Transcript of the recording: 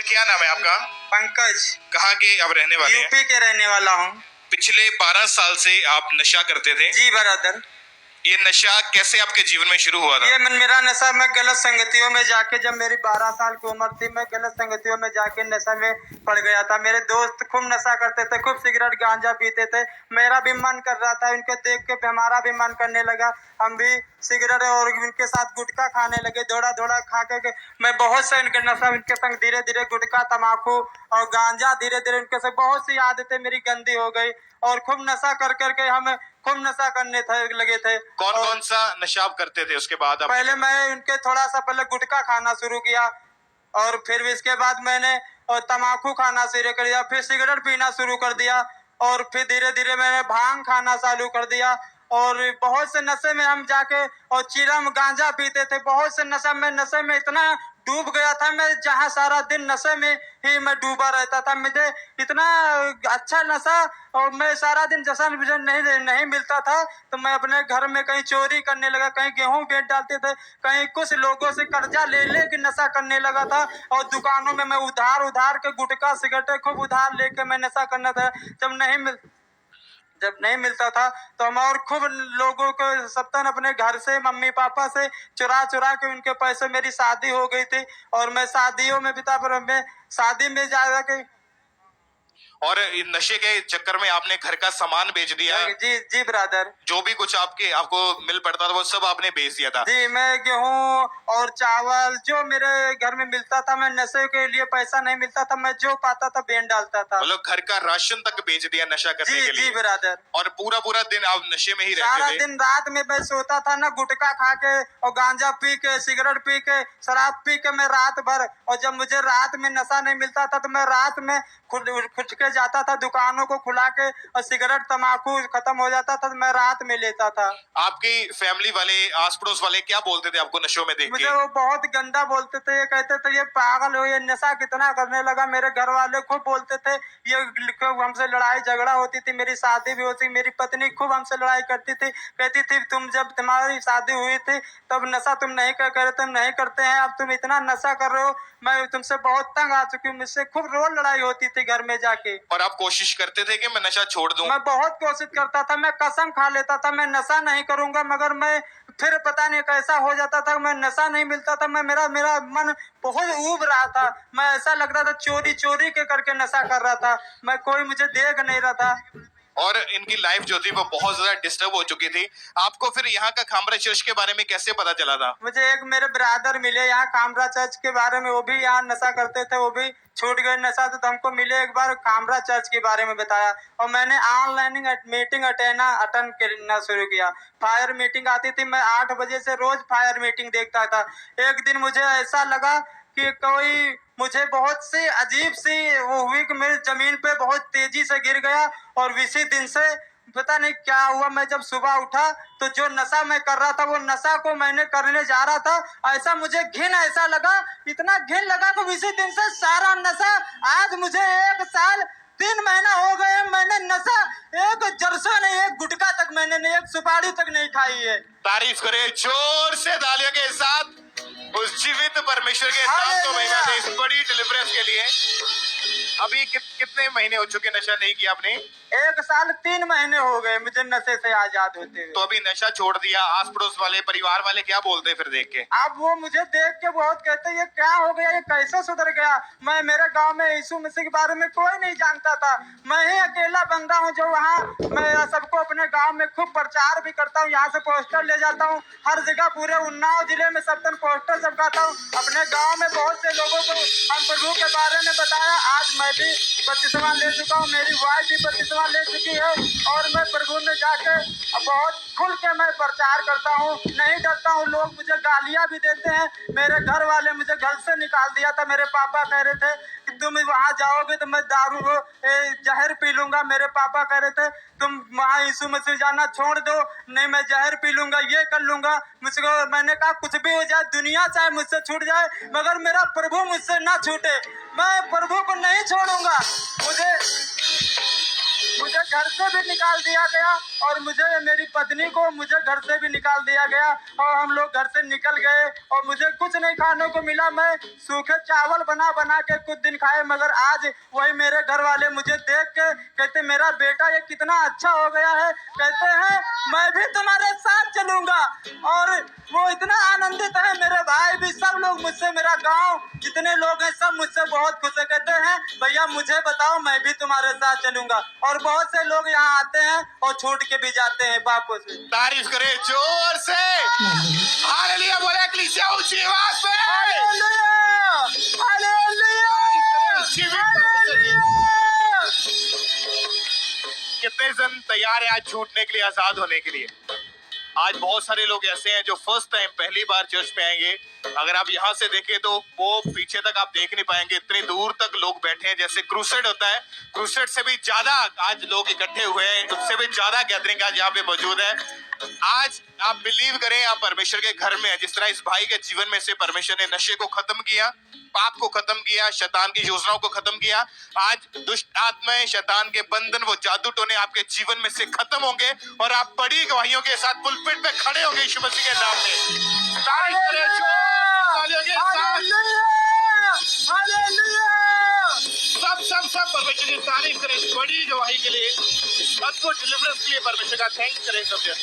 क्या नाम है आपका? पंकज। कहाँ के अब रहने वाले हैं? यूपी के रहने वाला हूँ। पिछले 12 साल से आप नशा करते थे। जी ब्रदर। ये नशा कैसे आपके जीवन में शुरू हुआ था? ये मेरा नशा, मैं गलत संगतियों में जाके, जब मेरी 12 साल की उम्र थी, मैं गलत संगतियों में जाके नशा में पड़ गया था। मेरे दोस्त खूब नशा करते थे, खूब सिगरेट गांजा पीते थे। मेरा भी मन कर रहा था, इनको देख के हमारा भी मन करने लगा। हम भी सिगरेट और इनके साथ गुटखा खाने लगे। थोड़ा थोड़ा खा के मैं बहुत से इनके नशा, इनके संग धीरे धीरे गुटखा, तम्बाकू और गांजा, धीरे धीरे इनके से बहुत सी आदतें मेरी गंदी हो गई। और खूब नशा कर करके हम खूब नशा करने लगे थे। कौन कौन सा नशा आप करते थे उसके बाद? पहले मैं इनके थोड़ा सा पहले गुटखा खाना शुरू किया, और फिर इसके बाद मैंने तम्बाकू खाना शुरू कर दिया, फिर सिगरेट पीना शुरू कर दिया, और फिर धीरे धीरे मैंने भांग खाना चालू कर दिया। और बहुत से नशे में हम जाके और चिरम गांजा पीते थे। बहुत से नशे में इतना डूब गया था मैं, जहाँ सारा दिन नशे में ही मैं डूबा रहता था। मुझे इतना अच्छा नशा, और मैं सारा दिन जैसा मुझे नहीं मिलता था तो मैं अपने घर में कहीं चोरी करने लगा, कहीं गेहूं बेच डालते थे, कहीं कुछ लोगों से कर्जा ले के नशा करने लगा था। और दुकानों में मैं उधार के गुटखा सिगरेट खूब उधार लेके मैं नशा करना था। जब नहीं मिलता था तो हम और खूब लोगों को सप्ताह अपने घर से, मम्मी पापा से चुरा के उनके पैसे, मेरी शादी हो गई थी और मैं शादियों में बिता, पर मैं शादी में जा के, और नशे के चक्कर में आपने घर का सामान बेच दिया? जी ब्रदर। जो भी कुछ आपको मिल पड़ता था वो सब आपने बेच दिया था? जी, मैं गेहूं और चावल जो मेरे घर में मिलता था, मैं नशे के लिए पैसा नहीं मिलता था, मैं जो पाता था बेच डालता था। मतलब घर का राशन तक बेच दिया नशा करने के लिए? जी ब्रदर। और पूरा दिन आप नशे में ही रहते थे? सारा दिन रात में मैं सोता था ना, गुटखा खा के और गांजा पी के, सिगरेट पी के, शराब पी के, मैं रात भर। और जब मुझे रात में नशा नहीं मिलता था तो मैं रात में खुद के जाता था, दुकानों को खुला के, और सिगरेट तम्बाकू खत्म हो जाता था तो मैं रात में लेता था। आपकी फैमिली वाले, आस पड़ोस वाले क्या बोलते थे आपको नशों में देख के? मुझे वो बहुत गंदा बोलते थे। ये कहते थे ये पागल हो, ये नशा कितना करने लगा। मेरे घर वाले खूब बोलते थे, ये हमसे लड़ाई झगड़ा होती थी, मेरी शादी भी होती, मेरी पत्नी खूब हमसे लड़ाई करती थी, कहती थी तुम जब तुम्हारी शादी हुई थी तब नशा तुम नहीं करते हैं, अब तुम इतना नशा कर रहे हो, मैं तुमसे बहुत तंग आ चुकी हूँ। मुझसे खूब रोज लड़ाई होती थी घर में जाके। और आप कोशिश करते थे कि मैं नशा छोड़ दूं? मैं बहुत कोशिश करता था, मैं कसम खा लेता था मैं नशा नहीं करूंगा, मगर मैं फिर पता नहीं कैसा हो जाता था, मैं नशा नहीं मिलता था, मेरा मन बहुत ऊब रहा था। मैं ऐसा लगता था चोरी के करके नशा कर रहा था, मैं कोई मुझे देख नहीं रहा था। और इनकी लाइफ जो थी वो बहुत ज्यादा डिस्टर्ब हो चुकी थी। आपको फिर यहाँ का खामरा चर्च के बारे में कैसे पता चला था? मुझे एक मेरे ब्रदर मिले यहाँ खामरा चर्च के बारे में, वो भी यहाँ नशा करते थे, वो भी छूट गए नशा, तो हमको मिले एक बार, खामरा चर्च के बारे में बताया, और मैंने ऑनलाइन मीटिंग अटेंड करना शुरू किया। फायर मीटिंग आती थी, मैं 8 बजे से रोज फायर मीटिंग देखता था। एक दिन मुझे ऐसा लगा कि कोई मुझे बहुत सी अजीब सी वो हुई कि मेरी जमीन पे बहुत तेजी से गिर गया, और इसी दिन से पता नहीं क्या हुआ, मैं जब सुबह उठा तो जो नशा मैं कर रहा था वो नशा को मैंने करने जा रहा था। ऐसा मुझे ऐसा लगा, इतना घिन लगा कि इसी दिन से सारा नशा, आज मुझे 1 साल 3 महीना हो गए, मैंने नशा एक जरसों नहीं, एक गुटखा तक मैंने नहीं, एक सुपारी तक नहीं खाई है। तारीफ करे जोर से तालियों के साथ उस जीवित परमेश्वर के नाम को महिमा दे इस बड़ी डिलीवरेंस के लिए। अभी कितने महीने हो चुके नशा नहीं किया आपने? 1 साल 3 महीने हो गए मुझे नशे से आजाद होते हुए। तो अभी नशा छोड़ दिया, आस पड़ोस वाले, परिवार वाले क्या बोलते हैं फिर देख के? अब वो मुझे देख के बहुत कहते ये क्या हो गया, ये कैसे सुधर गया। मैं, मेरे गांव में यीशु मसीह के बारे में कोई नहीं जानता था, मैं ही अकेला बंदा हूँ जो वहाँ मैं सबको अपने गांव में खूब प्रचार भी करता हूँ, यहाँ से पोस्टर ले जाता हूँ हर जगह, पूरे उन्नाव जिले में सब पोस्टर चिपकाता हूँ। अपने गाँव में बहुत से लोगों को हम प्रभु के बारे में बताया। आज मैं भी बपतिस्मा ले चुका हूँ, मेरी वाइफ भी बपतिस्मा ले चुकी है, और मैं प्रभु में जाके बहुत खुल के मैं प्रचार करता हूँ, नहीं डरता हूँ। लोग मुझे गालियाँ भी देते हैं, मेरे घर वाले मुझे घर से निकाल दिया था, मेरे पापा कह रहे थे कि तुम वहाँ जाओगे तो मैं दारू जहर पी लूंगा। मेरे पापा कह रहे थे तुम वहाँ यीशु मसीह जाना छोड़ दो, नहीं मैं जहर पी लूंगा, ये कर लूंगा। मुझको, मैंने कहा कुछ भी हो जाए, दुनिया चाहे मुझसे छूट जाए, मगर मेरा प्रभु मुझसे ना छूटे, मैं प्रभु को नहीं छोड़ूंगा। मुझे मुझे घर से भी निकाल दिया गया और मुझे मेरी पत्नी को मुझे घर से भी निकाल दिया गया और हम लोग घर से निकल गए और मुझे कुछ नहीं खाने को मिला। मैं सूखे चावल बना बना के कुछ दिन खाए, मगर आज वही मेरे घर वाले मुझे देख के कहते मेरा बेटा ये कितना अच्छा हो गया है, कहते हैं मैं भी तुम्हारे साथ चलूंगा। और वो इतना आनंदित है, मेरे भाई भी, सब लोग मुझसे, मेरा गांव जितने लोग हैं सब मुझसे बहुत खुश है, कहते हैं भैया मुझे बताओ मैं भी तुम्हारे साथ चलूंगा। और बहुत से लोग यहाँ आते हैं और छोड़ के भी जाते हैं वापस। तारीफ करे जोर से, हालेलुया बोले कलीसिया ऊंची आवाज में। हालेलुया, हालेलुया, जीवित हालेलुया। कितने जन तैयार है आज छूटने के लिए, आजाद होने के लिए? आज बहुत सारे लोग ऐसे हैं जो फर्स्ट टाइम पहली बार चर्च में आएंगे। अगर आप यहाँ से देखें तो वो पीछे तक आप देख नहीं पाएंगे, इतनी दूर तक लोग बैठे हैं। जैसे क्रूसेड होता है, क्रूसेड से भी ज्यादा आज लोग इकट्ठे हुए हैं, उससे भी ज्यादा गैदरिंग आज यहाँ पे मौजूद है। आज आप बिलीव करें, आप परमेश्वर के घर में है। जिस तरह इस भाई के जीवन में से परमेश्वर ने नशे को खत्म किया, पाप को खत्म किया, शैतान की योजनाओं को खत्म किया, आज दुष्ट आत्माएं, शैतान के बंधन, वो जादू टोने आपके जीवन में से खत्म होंगे और आप बड़ी गवाहियों के साथ पुलपिट पे खड़े होंगे यीशु मसीह के नाम में। तारीफ करें तालियों के साथ। सब परमेश्वर की तारीफ करें इस बड़ी गवाही के लिए, इस अद्भुत डिलीवरेंस के लिए परमेश्वर का थैंक्स करें सब जन।